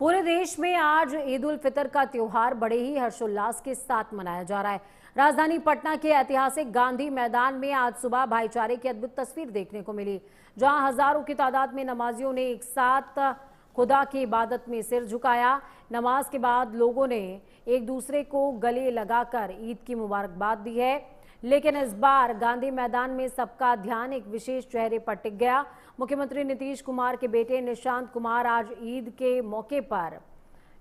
पूरे देश में आज ईद उल फितर का त्योहार बड़े ही हर्षोल्लास के साथ मनाया जा रहा है। राजधानी पटना के ऐतिहासिक गांधी मैदान में आज सुबह भाईचारे की अद्भुत तस्वीर देखने को मिली, जहां हजारों की तादाद में नमाजियों ने एक साथ खुदा की इबादत में सिर झुकाया। नमाज के बाद लोगों ने एक दूसरे को गले लगाकर ईद की मुबारकबाद दी है। लेकिन इस बार गांधी मैदान में सबका ध्यान एक विशेष चेहरे पर टिक गया। मुख्यमंत्री नीतीश कुमार के बेटे निशांत कुमार आज ईद के मौके पर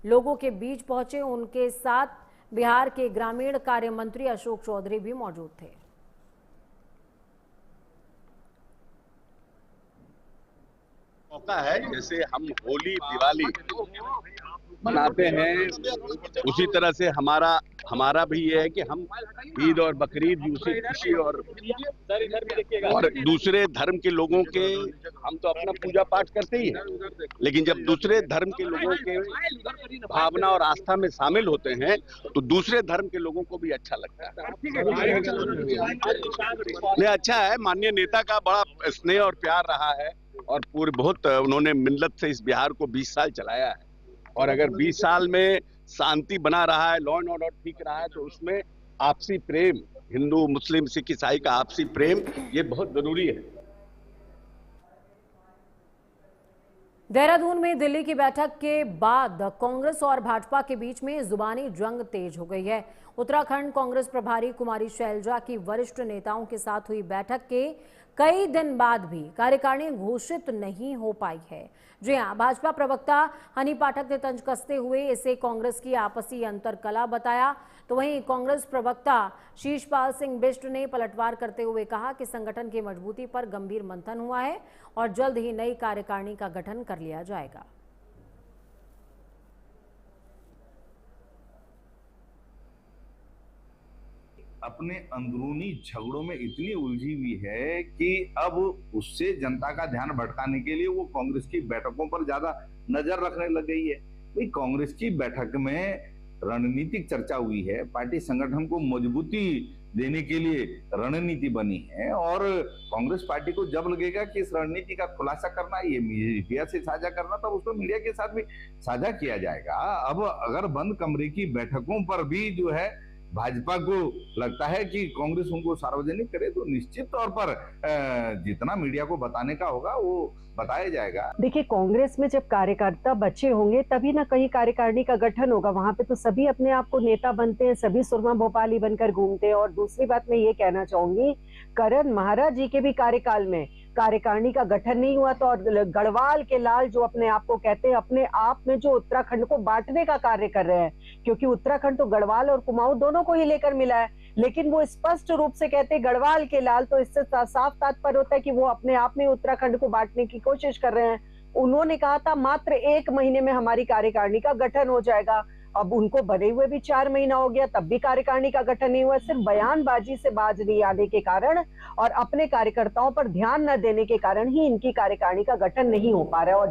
लोगों के बीच पहुंचे। उनके साथ बिहार के ग्रामीण कार्य मंत्री अशोक चौधरी भी मौजूद थे। मौका है, जैसे हम होली दिवाली मनाते हैं उसी तरह से हमारा भी ये है कि हम ईद और बकरीद भी उसी खुशी और दूसरे धर्म के लोगों के, हम तो अपना पूजा पाठ करते ही हैं, लेकिन जब दूसरे धर्म के लोगों के भावना और आस्था में शामिल होते हैं तो दूसरे धर्म के लोगों को भी अच्छा लगता है। नहीं, अच्छा है। माननीय नेता का बड़ा स्नेह और प्यार रहा है और पूरे बहुत उन्होंने मिन्नत से इस बिहार को 20 साल चलाया है, और अगर 20 साल में शांति बना रहा है, लॉ एंड ऑर्डर ठीक रहा है, तो उसमें आपसी प्रेम, हिंदू मुस्लिम सिख ईसाई का आपसी प्रेम, ये बहुत जरूरी है। देहरादून में दिल्ली की बैठक के बाद कांग्रेस और भाजपा के बीच में जुबानी जंग तेज हो गई है। उत्तराखंड कांग्रेस प्रभारी कुमारी शैलजा की वरिष्ठ नेताओं के साथ हुई बैठक के कई दिन बाद भी कार्यकारिणी घोषित नहीं हो पाई है। जी हां, भाजपा प्रवक्ता हनी पाठक ने तंज कसते हुए इसे कांग्रेस की आपसी अंतरकलह बताया, तो वहीं कांग्रेस प्रवक्ता शीशपाल सिंह बिष्ट ने पलटवार करते हुए कहा कि संगठन की मजबूती पर गंभीर मंथन हुआ है और जल्द ही नई कार्यकारिणी का गठन कर लिया जाएगा। अपने अंदरूनी झगड़ों में इतनी उलझी हुई है कि अब उससे जनता का ध्यान भटकाने के लिए वो कांग्रेस की बैठकों पर ज्यादा नजर रखने लग गई है। भाई, कांग्रेस की बैठक में रणनीतिक चर्चा हुई है, पार्टी संगठन को मजबूती देने के लिए रणनीति बनी है, और कांग्रेस पार्टी को जब लगेगा कि इस रणनीति का खुलासा करना, ये मीडिया से साझा करना, तब उसको मीडिया के साथ भी साझा किया जाएगा। अब अगर बंद कमरे की बैठकों पर भी जो है भाजपा को लगता है कि कांग्रेस उनको सार्वजनिक करे, तो निश्चित तौर पर जितना मीडिया को बताने का होगा वो बताया जाएगा। देखिए, कांग्रेस में जब कार्यकर्ता बचे होंगे तभी ना कहीं कार्यकारिणी का गठन होगा। वहां पे तो सभी अपने आप को नेता बनते हैं, सभी सुरमा भोपाली बनकर घूमते हैं। और दूसरी बात मैं ये कहना चाहूंगी, करण महाराज जी के भी कार्यकाल में कार्यकारिणी का गठन नहीं हुआ, तो और गढ़वाल के लाल जो अपने आप को कहते हैं, अपने आप में जो उत्तराखंड को बांटने का कार्य कर रहे हैं, क्योंकि उत्तराखंड तो गढ़वाल और कुमाऊं दोनों को ही लेकर मिला है, लेकिन वो स्पष्ट रूप से कहते हैं गढ़वाल के लाल, तो इससे साफ तात्पर्य होता है कि वो अपने आप में उत्तराखंड को बांटने की कोशिश कर रहे हैं। उन्होंने कहा था मात्र 1 महीने में हमारी कार्यकारिणी का गठन हो जाएगा। अब उनको बने हुए भी 4 महीना हो गया, तब भी कार्यकारिणी का गठन नहीं हुआ। सिर्फ बयानबाजी से बाज नहीं आने के कारण और अपने कार्यकर्ताओं पर ध्यान न देने के कारण ही इनकी कार्यकारिणी का गठन नहीं हो पा रहा है। और